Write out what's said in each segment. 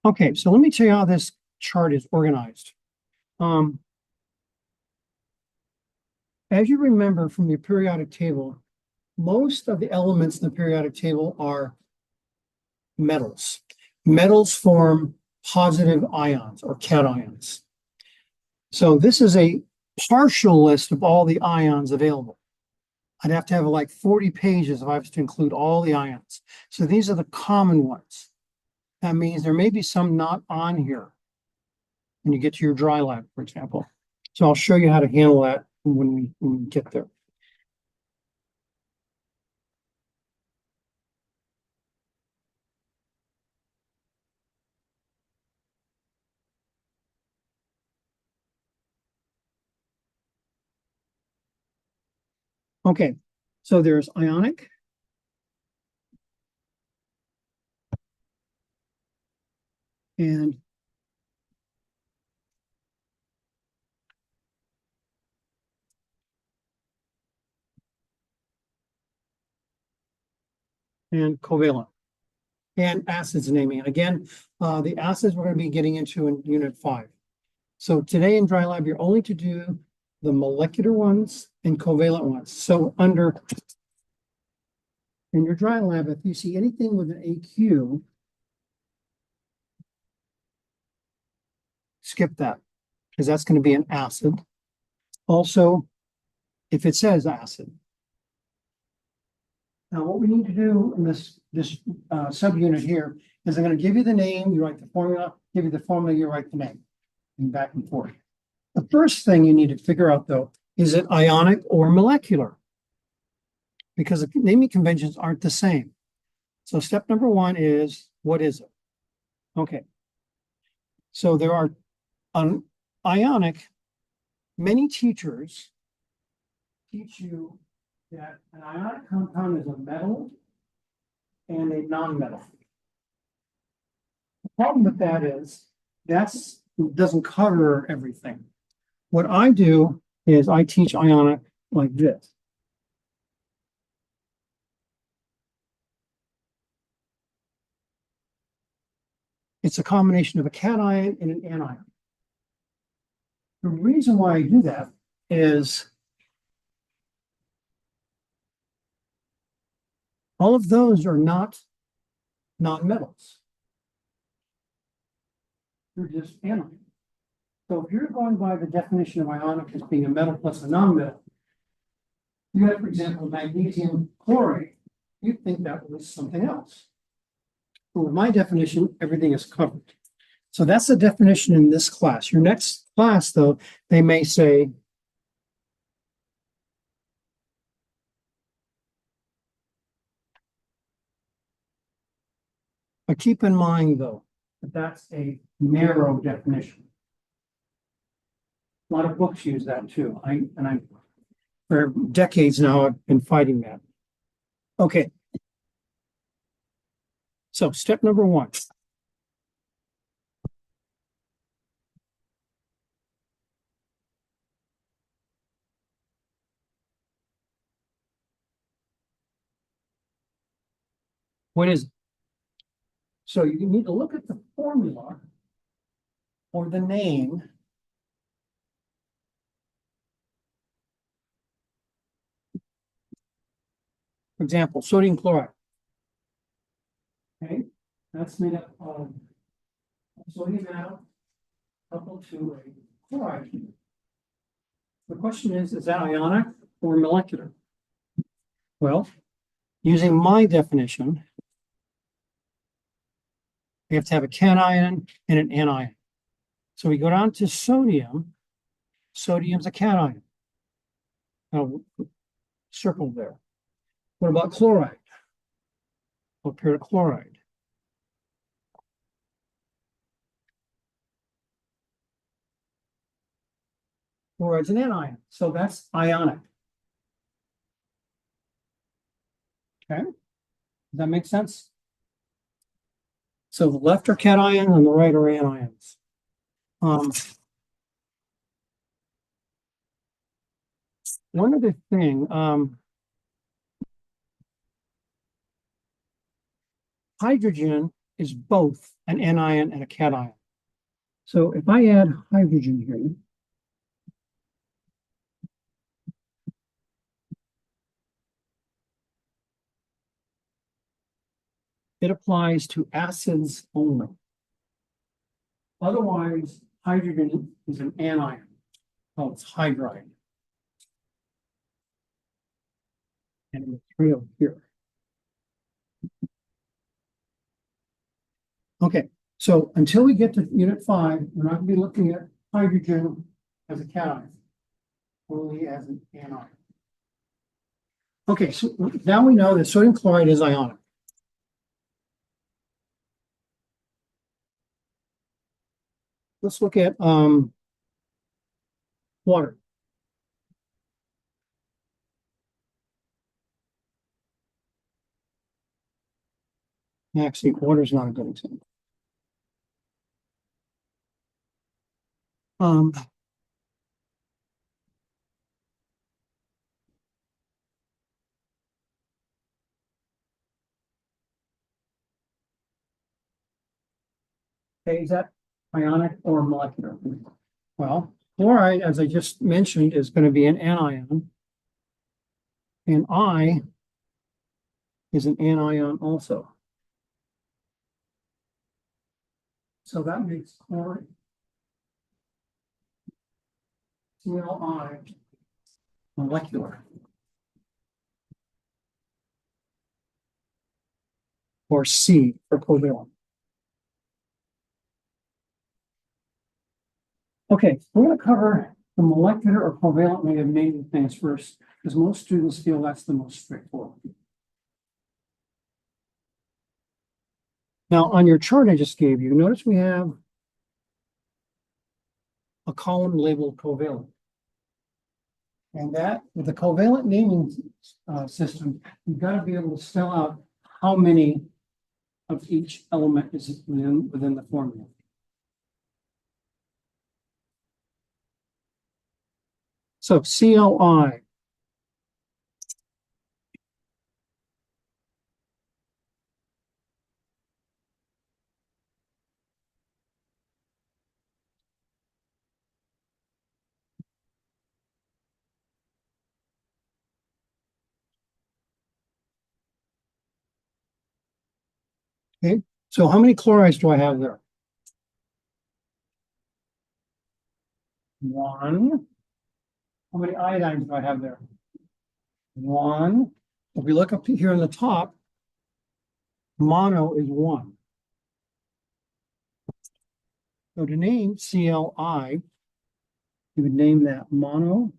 Okay, so let me tell you how this chart is organized. As you remember from your periodic table, most of the elements in the periodic table are metals. Metals form positive ions or cations. So this is a partial list of all the ions available. I'd have to have like 40 pages if I was to include all the ions. So these are the common ones. That means there may be some not on here when you get to your dry lab, for example. So I'll show you how to handle that when we get there. Okay, so there's ionic, and covalent, and acids naming. Again, the acids we're going to be getting into in Unit 5. So today in dry lab, you're only to do the molecular ones and covalent ones. So in your dry lab, if you see anything with an AQ, skip that, because that's going to be an acid. Also, if it says acid. Now, what we need to do in this subunit here is I'm going to give you the name, you write the formula, give you the formula, you write the name, and back and forth. The first thing you need to figure out, though, is it ionic or molecular? Because the naming conventions aren't the same. So step number one is, what is it? Okay. So there are ionic, many teachers teach you that an ionic compound is a metal and a non-metal. The problem with that is that doesn't cover everything. What I do is I teach ionic like this. It's a combination of a cation and an anion. The reason why I do that is all of those are not non-metals. They're just anions. So if you're going by the definition of ionic as being a metal plus a non-metal, you have, for example, magnesium chloride, you'd think that was something else. But with my definition, everything is covered. So that's the definition in this class. Your next class, though, they may say, but keep in mind, though, that that's a narrow definition. A lot of books use that too. For decades now, I've been fighting that. Okay. So step number one. What is it? So you need to look at the formula or the name. For example, sodium chloride. Okay, that's made up of sodium atom coupled to a chloride. The question is that ionic or molecular? Well, using my definition, we have to have a cation and an anion. So we go down to sodium. Sodium's a cation. Now, circle there. What about chloride? Up here to chloride. Chloride's an anion, so that's ionic. Okay, does that make sense? So the left are cations and the right are anions. One other thing, hydrogen is both an anion and a cation. So if I add hydrogen here, it applies to acids only. Otherwise, hydrogen is an anion. Oh, it's hydride. And a material here. Okay, so until we get to unit 5, we're not going to be looking at hydrogen as a cation, only as an anion. Okay, so now we know that sodium chloride is ionic. Let's look at water. Actually, water is not a good example. Okay, is that ionic or molecular? Well, chloride, as I just mentioned, is going to be an anion, and I is an anion also. So that makes chloride, CLI, molecular. Or C for covalent. Okay, we're going to cover the molecular or covalent way of naming things first, because most students feel that's the most straightforward. Now, on your chart I just gave you, notice we have a column labeled covalent. And that, with the covalent naming system, you've got to be able to spell out how many of each element is within the formula. So CLI. Okay, so how many chlorides do I have there? 1. How many iodines do I have there? 1. If we look up here on the top, mono is 1. So to name CLI, you would name that mono.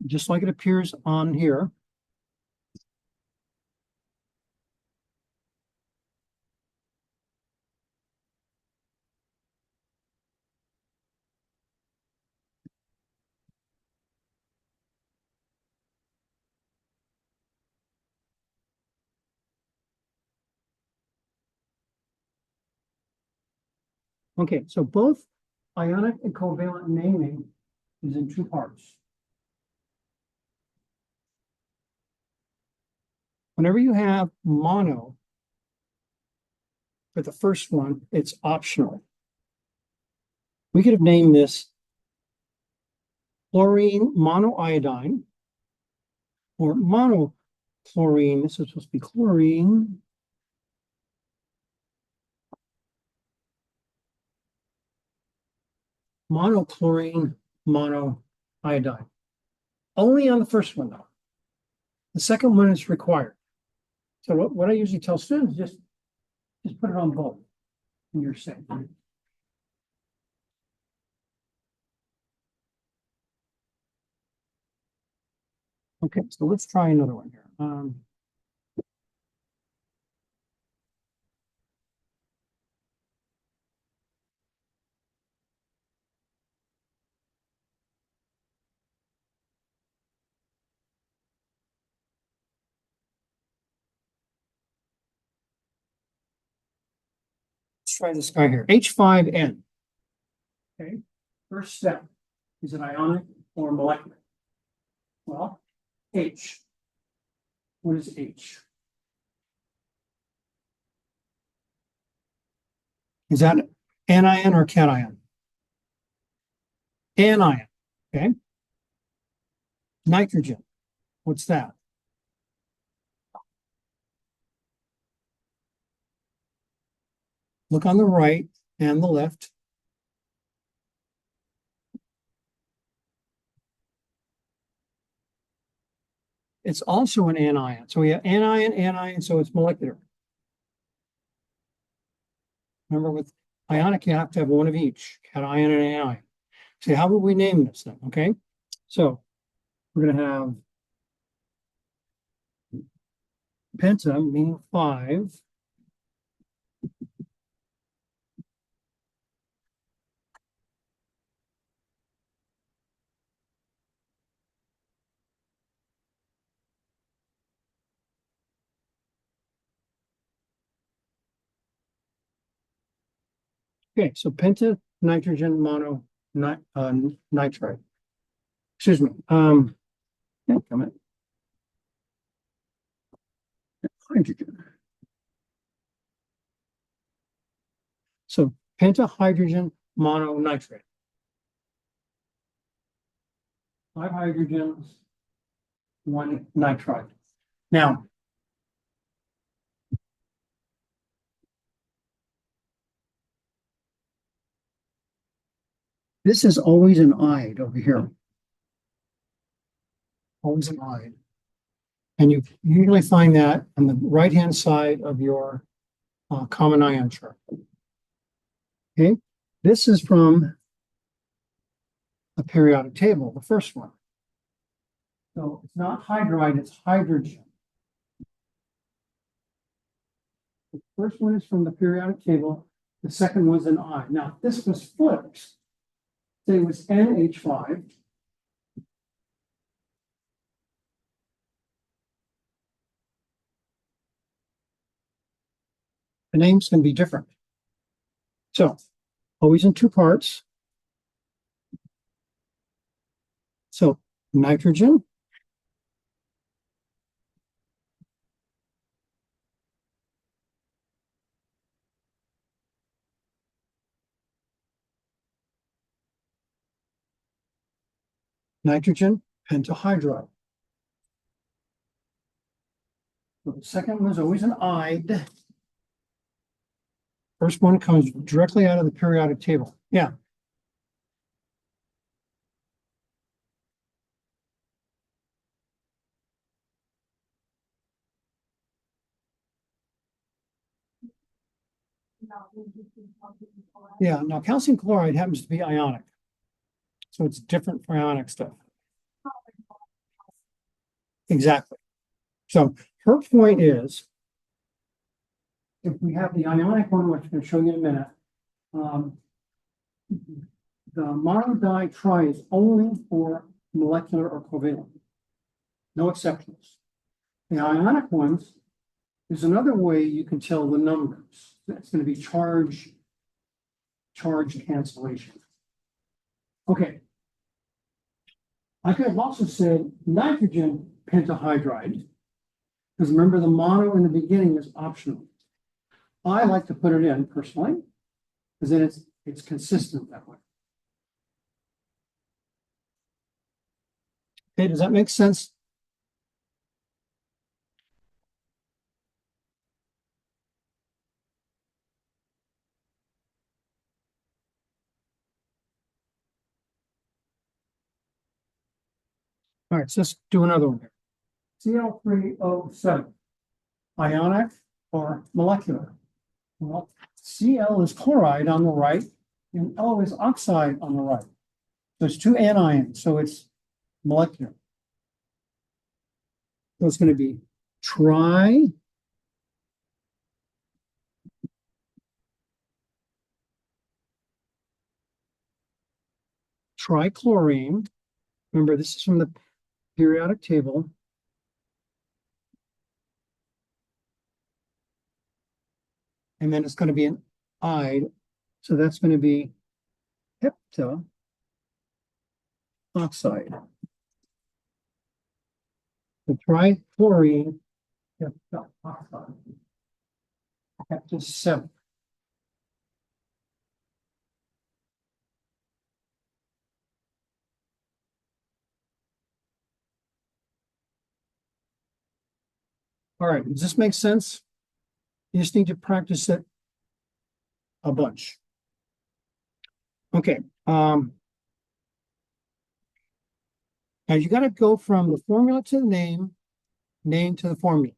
Just like it appears on here. Okay, so both ionic and covalent naming is in 2 parts. Whenever you have mono, for the first one, it's optional. We could have named this chlorine monoiodine or monochlorine. This is supposed to be chlorine monochlorine monoiodine. Only on the first one, though. The second one is required. So what I usually tell students, just put it on both and you're safe. Okay, so let's try another one here. Let's try this guy here, H5N. Okay, first step, is it ionic or molecular? Well, H. What is H? Is that anion or cation? Anion, okay. Nitrogen, what's that? Look on the right and the left. It's also an anion. So we have anion, so it's molecular. Remember, with ionic, you have to have one of each, cation and anion. So how would we name this then? Okay, so we're going to have penta, meaning 5. Okay, so penta nitrogen mono nitride. Excuse me. Yeah, come in. Hydrogen. So pentahydrogen mononitrate. 5 hydrogens, 1 nitride. Now, this is always an ide over here. Always an ide. And you usually find that on the right-hand side of your common ion chart. Okay, this is from a periodic table, the first one. So it's not hydride, it's hydrogen. The first one is from the periodic table. The second was an I. Now, this was flipped. Say it was NH5. The names can be different. So, always in 2 parts. So, nitrogen. Nitrogen pentahydride. So the second one is always an ide. First one comes directly out of the periodic table. Yeah. Yeah, now calcium chloride happens to be ionic. So it's different for ionic stuff. Exactly. So her point is, if we have the ionic one, which I'm going to show you in a minute, the monoditride is only for molecular or covalent. No exceptions. The ionic ones is another way you can tell the numbers. It's going to be charge cancellation. Okay. I could have also said nitrogen pentahydride, because remember the mono in the beginning is optional. I like to put it in personally, because then it's consistent that way. Okay, does that make sense? All right, so let's do another one here. Cl3O7, ionic or molecular? Well, Cl is chloride on the right, and O is oxide on the right. So it's 2 anions, so it's molecular. So it's going to be trichlorine. Remember, this is from the periodic table. And then it's going to be an ide, so that's going to be hepta oxide. The trichlorine hepta oxide. Hepta 7. All right, does this make sense? You just need to practice it a bunch. Okay. Now you got to go from the formula to the name to the formula.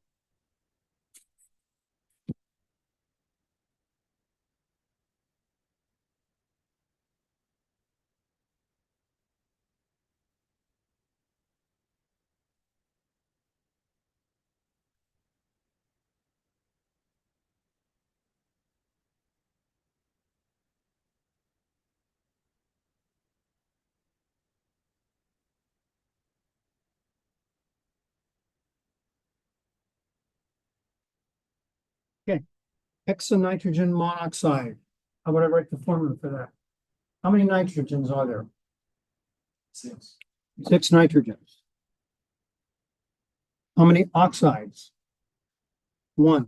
Okay. Hexanitrogen monoxide. How would I write the formula for that? How many nitrogens are there? 6. 6 nitrogens. How many oxides? 1.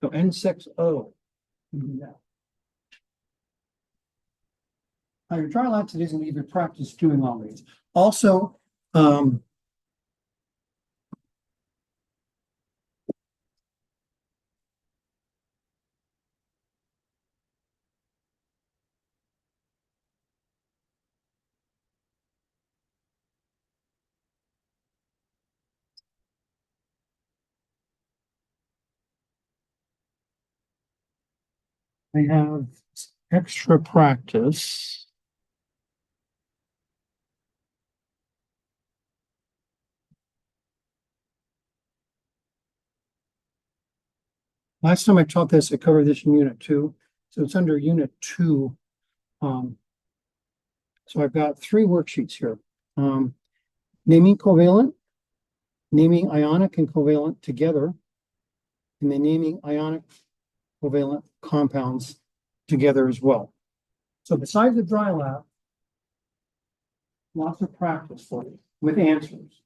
So N6O. Now, your trial out today is going to give you practice doing all these. Also, I have extra practice. Last time I taught this, I covered this in Unit 2. So it's under Unit 2. So I've got 3 worksheets here. Naming covalent, naming ionic and covalent together, and then naming ionic covalent compounds together as well. So besides the dry lab, lots of practice for you with answers.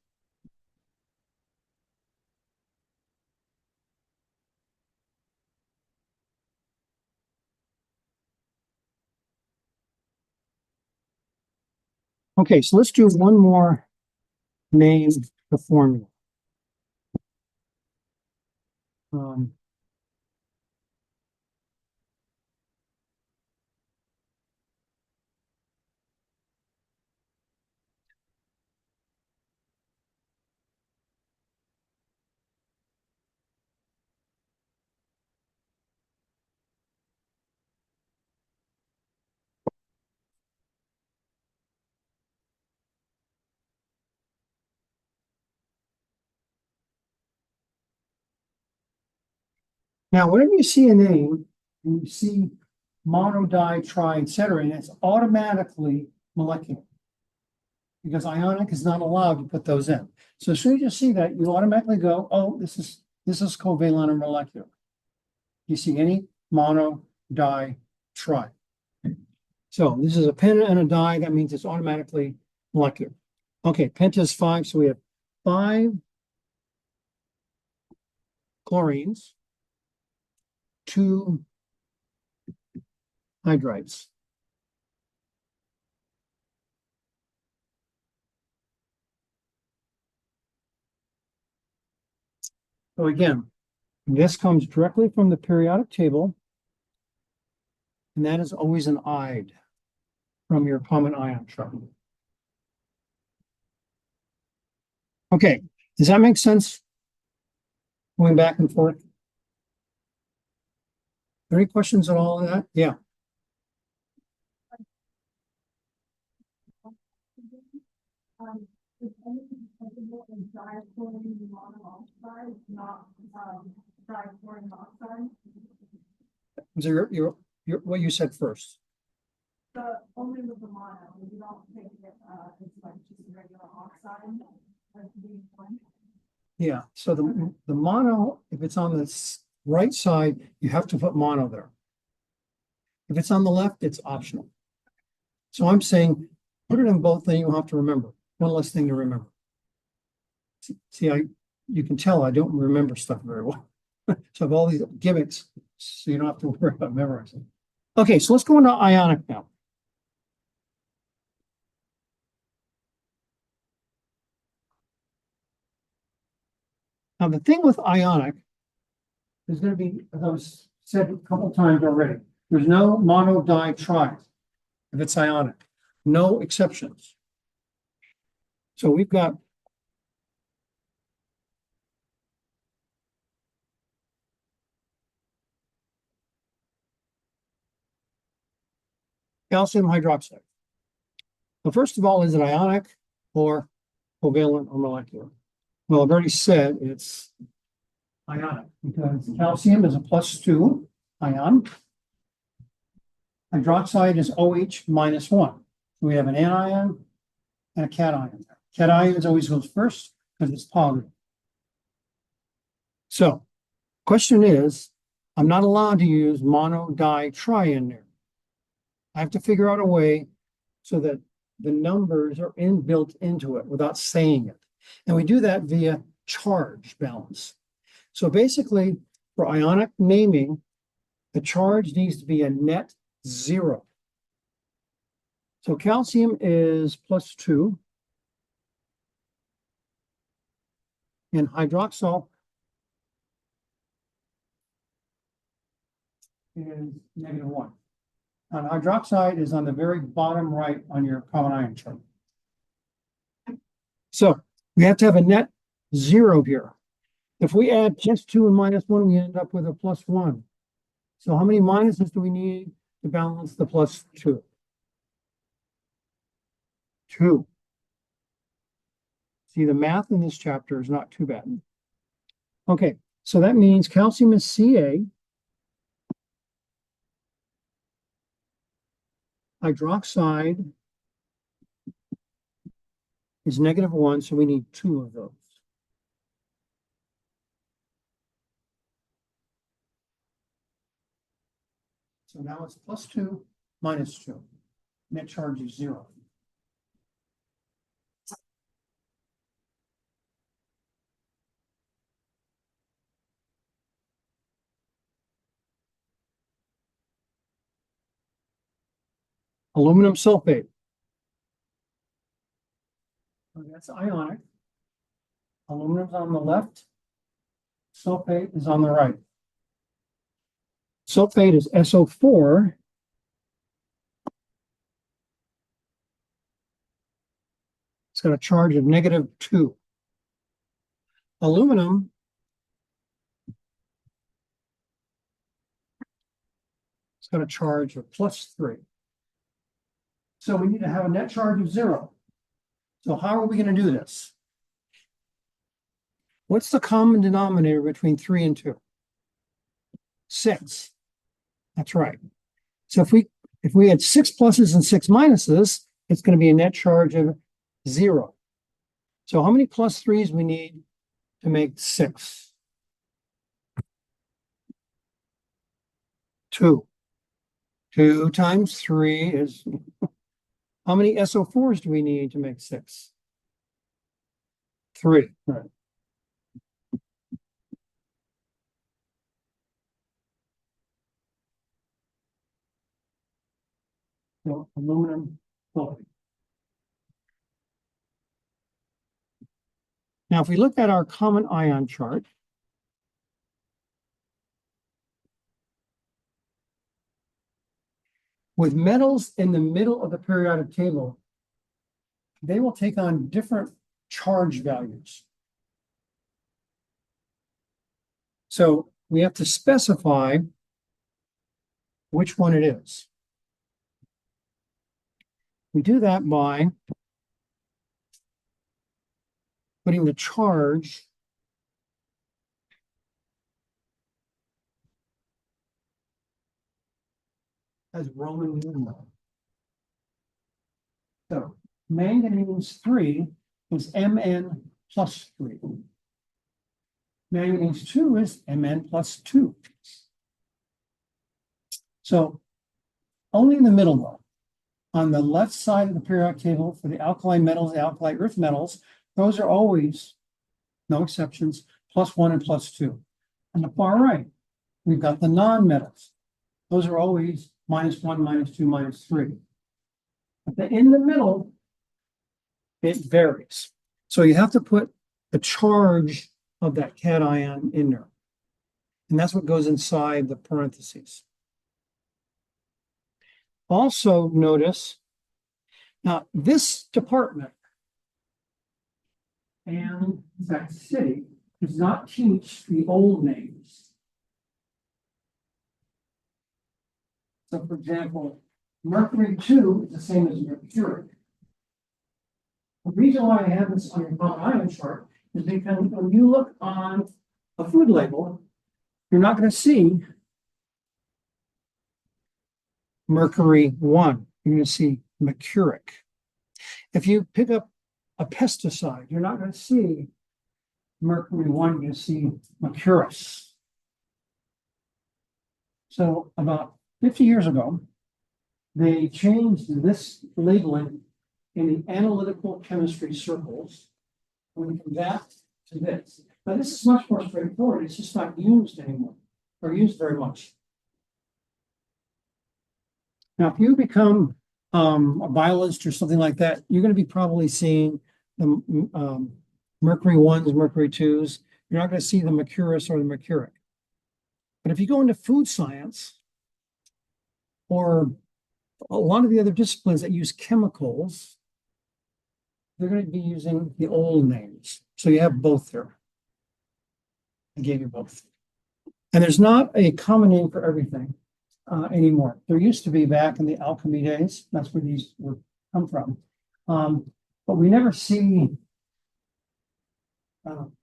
Okay, so let's do one more name the formula. Now, whenever you see a name and you see mono, di, tri, etc., and it's automatically molecular because ionic is not allowed to put those in. So as soon as you see that, you automatically go, oh, this is covalent or molecular. You see any mono, di, tri. So this is a penta and a di. That means it's automatically molecular. Okay, penta is 5, so we have 5 chlorines, 2 hydrides. So again, this comes directly from the periodic table, and that is always an ide from your common ion chart. Okay, does that make sense? Going back and forth. Any questions at all on that? Yeah. Is anything possible in dichlorine monoxide, not dichlorine oxide? So your what you said first. The only with the mono, you don't think it it's like just regular oxide, like the one. Yeah, so the mono, if it's on right side, you have to put mono there. If it's on the left, it's optional. So I'm saying, put it in both, then you don't have to remember. One less thing to remember. See, you can tell I don't remember stuff very well. So I have all these gimmicks, so you don't have to worry about memorizing. Okay, so let's go into ionic now. Now, the thing with ionic is going to be, as I was said a couple times already, there's no mono, di, tri if it's ionic. No exceptions. So we've got calcium hydroxide. So first of all, is it ionic or covalent or molecular? Well, I've already said it's ionic because calcium is a +2 ion. Hydroxide is OH -1. So we have an anion and a cation. Cation always goes first because it's positive. So, question is, I'm not allowed to use mono, di, tri in there. I have to figure out a way so that the numbers are built into it without saying it. And we do that via charge balance. So basically, for ionic naming, the charge needs to be a net 0. So calcium is +2. And hydroxyl is -1. And hydroxide is on the very bottom right on your common ion chart. So we have to have a net 0 here. If we add +2 and -1, we end up with a +1. So how many minuses do we need to balance the +2? 2. See, the math in this chapter is not too bad. Okay, so that means calcium is Ca. Hydroxide is -1, so we need 2 of those. So now it's +2 -2. Net charge is 0. Aluminum sulfate. So that's ionic. Aluminum's on the left. Sulfate is on the right. Sulfate is SO4. It's got a charge of -2. Aluminum it's got a charge of +3. So we need to have a net charge of 0. So how are we going to do this? What's the common denominator between 3 and 2? 6. That's right. So if we had 6 pluses and 6 minuses, it's going to be a net charge of 0. So how many +3s we need to make 6? 2. 2 times 3 is how many SO4s do we need to make 6? 3. Right. So aluminum sulfate. Now, if we look at our common ion chart, with metals in the middle of the periodic table, they will take on different charge values. So we have to specify which one it is. We do that by putting the charge as Roman numeral. So manganese 3 is Mn +3. Manganese 2 is Mn plus 2. So only in the middle though. On the left side of the periodic table for the alkali metals, the alkali earth metals, those are always, no exceptions, +1 and +2. On the far right, we've got the non-metals. Those are always -1, -2, -3. But in the middle, it varies. So you have to put the charge of that cation in there. And that's what goes inside the parentheses. Also notice, now this department and that city does not teach the old names. So for example, Mercury 2 is the same as mercuric. The reason why I have this on your common ion chart is because when you look on a food label, you're not going to see Mercury 1. You're going to see mercuric. If you pick up a pesticide, you're not going to see Mercury 1, you're going to see mercurous. So about 50 years ago, they changed this labeling in the analytical chemistry circles from that to this. Now, this is much more straightforward. It's just not used anymore or used very much. Now, if you become a biologist or something like that, you're going to be probably seeing the Mercury 1s, Mercury 2s. You're not going to see the mercurous or the mercuric. But if you go into food science or a lot of the other disciplines that use chemicals, they're going to be using the old names. So you have both there. I gave you both. And there's not a common name for everything anymore. There used to be back in the alchemy days. That's where these were come from. But we never see some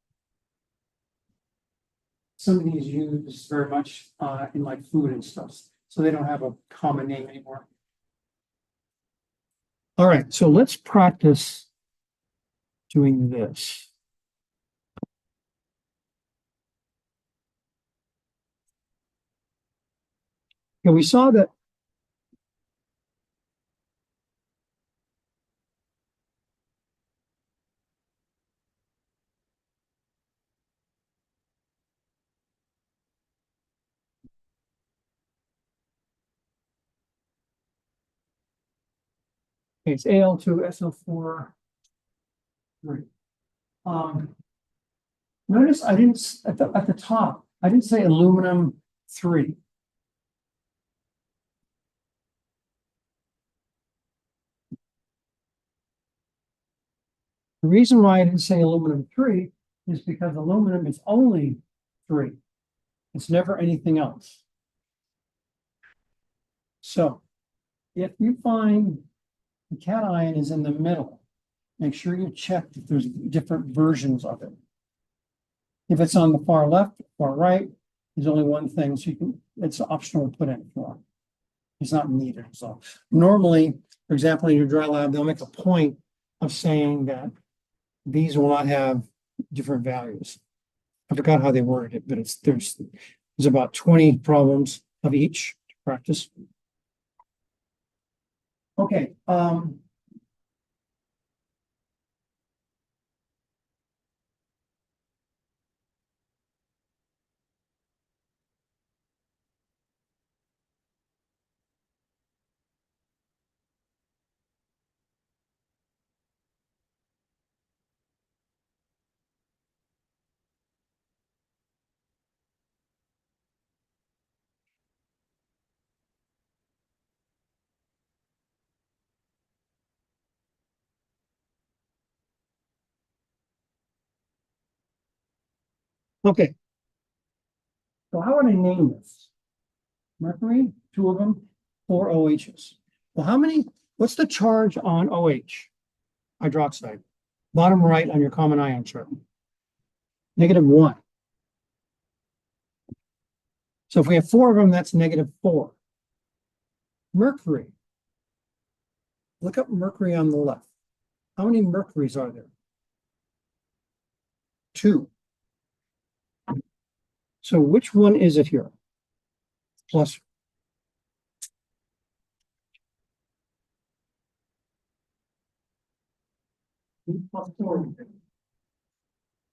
of these used very much in like food and stuff. So they don't have a common name anymore. All right, so let's practice doing this. And we saw that it's Al2SO4. Right. Notice I didn't at the top. I didn't say aluminum 3. The reason why I didn't say aluminum 3 is because aluminum is only 3. It's never anything else. So if you find the cation is in the middle, make sure you check if there's different versions of it. If it's on the far left, far right, there's only one thing, so you can, it's optional to put in if you want. It's not needed. So normally, for example, in your dry lab, they'll make a point of saying that these will not have different values. I forgot how they worded it, but there's about 20 problems of each to practice. Okay. Okay. So how would I name this? Mercury, 2 of them, 4 OHs. Well, what's the charge on OH, hydroxide? Bottom right on your common ion chart. -1. So if we have 4 of them, that's -4. Mercury. Look up mercury on the left. How many mercuries are there? 2. So which one is it here? Plus. Plus 4.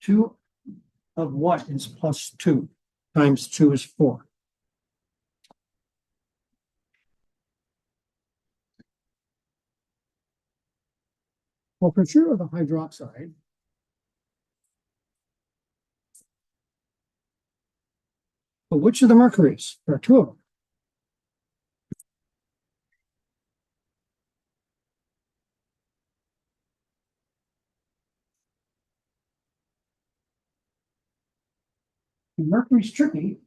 2 of what is plus 2 times 2 is 4. Well, for sure, the hydroxide. But which of the mercuries? There are 2 of them. And mercury's tricky.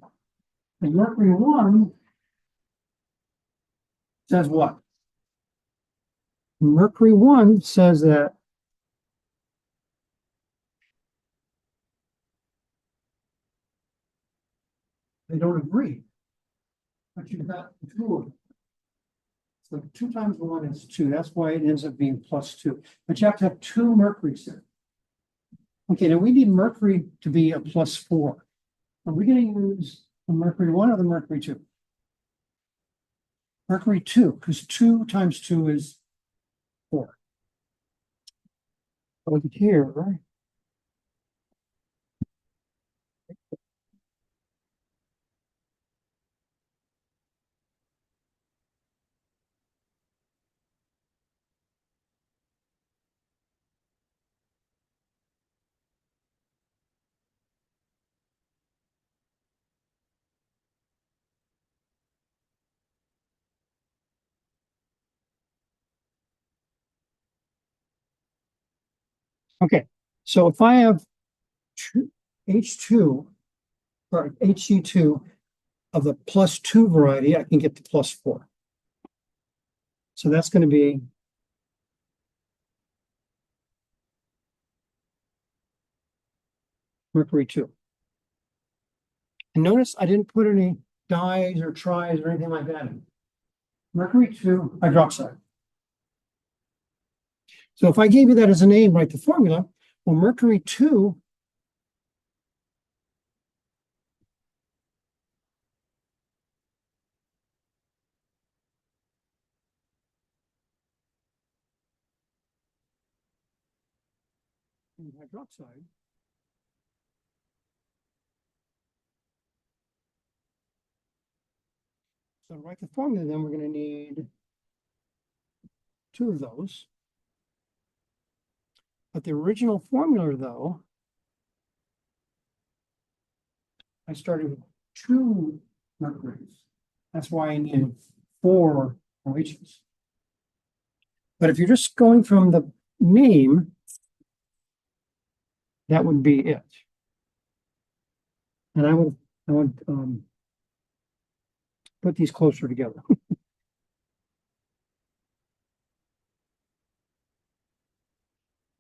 And mercury 1 says what? Mercury 1 says that they don't agree. But you've got 2 of them. So 2 times 1 is 2. That's why it ends up being plus 2. But you have to have 2 mercuries there. Okay, now we need mercury to be a plus 4. Are we going to use the mercury 1 or the mercury 2? Mercury 2, because 2 times 2 is 4. Over here, okay, so if I have H2 or Hg2 of the plus 2 variety, I can get to plus 4. So that's going to be mercury 2. And notice I didn't put any dyes or tris or anything like that in. Mercury 2 hydroxide. So if I gave you that as a name, write the formula. Well, mercury 2 hydroxide. So to write the formula, then we're going to need 2 of those. But the original formula, though, I started with 2 mercuries. That's why I needed 4 OHs. But if you're just going from the name, that would be it. And I would put these closer together.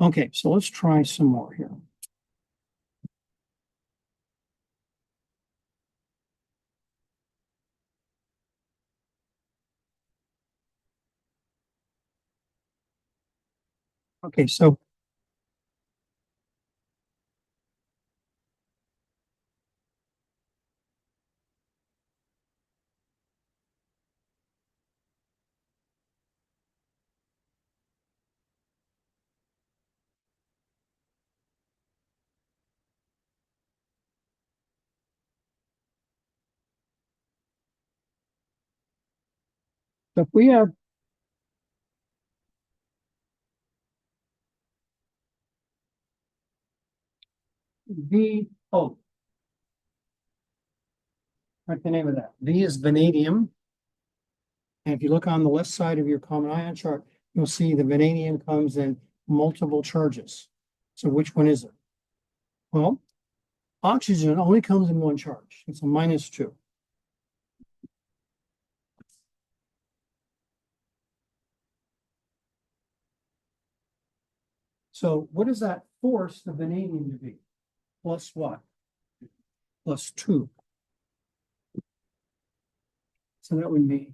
Okay, so let's try some more here. Okay, so if we have VO, what's the name of that? V is vanadium. And if you look on the left side of your common ion chart, you'll see the vanadium comes in multiple charges. So which one is it? Well, oxygen only comes in one charge. It's a -2. So what does that force the vanadium to be? Plus what? Plus 2. So that would be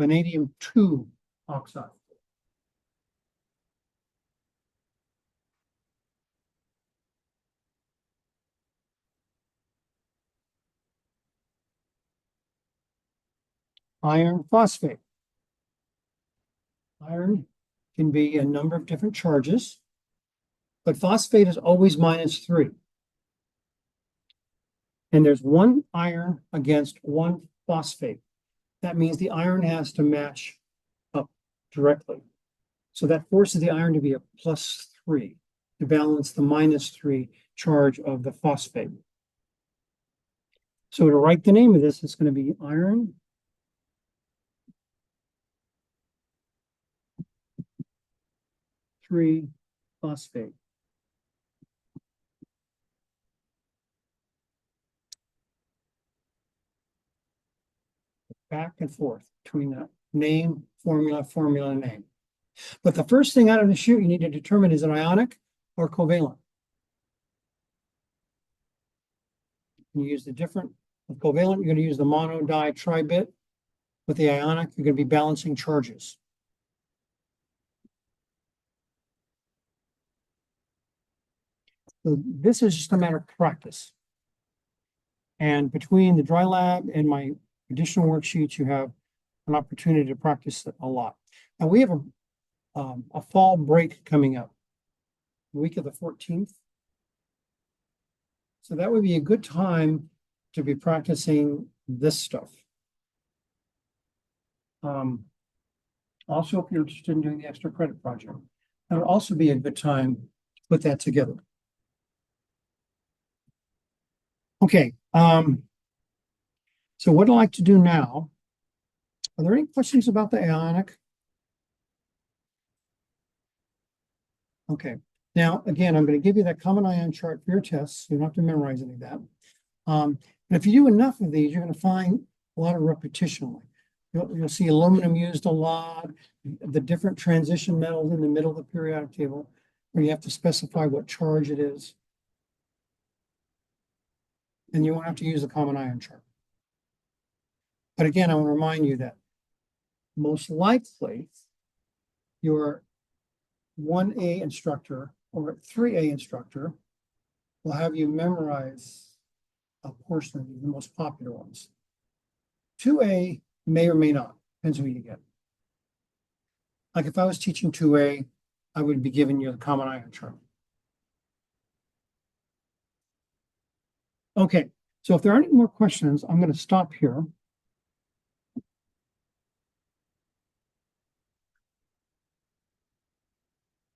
vanadium 2 oxide. Iron phosphate. Iron can be a number of different charges, but phosphate is always -3. And there's one iron against one phosphate. That means the iron has to match up directly. So that forces the iron to be a +3 to balance the -3 charge of the phosphate. So to write the name of this, it's going to be iron phosphate. Back and forth between the name, formula, formula, name. But the first thing out of the chute you need to determine is it ionic or covalent. You use the different with covalent, you're going to use the mono di tribit. With the ionic, you're going to be balancing charges. So this is just a matter of practice. And between the dry lab and my additional worksheets, you have an opportunity to practice it a lot. Now we have a fall break coming up, the week of the 14th. So that would be a good time to be practicing this stuff. Also, if you're interested in doing the extra credit project, that would also be a good time to put that together. Okay, so what I'd like to do now, are there any questions about the ionic? Okay, now, again, I'm going to give you that common ion chart for your tests. You don't have to memorize any of that. And if you do enough of these, you're going to find a lot of repetition. You'll see aluminum used a lot, the different transition metals in the middle of the periodic table, where you have to specify what charge it is. And you won't have to use the common ion chart. But again, I want to remind you that most likely your 1A instructor or 3A instructor will have you memorize a portion of the most popular ones. 2A may or may not, depends who you get. Like if I was teaching 2A, I would be giving you the common ion chart. Okay, so if there aren't any more questions, I'm going to stop here.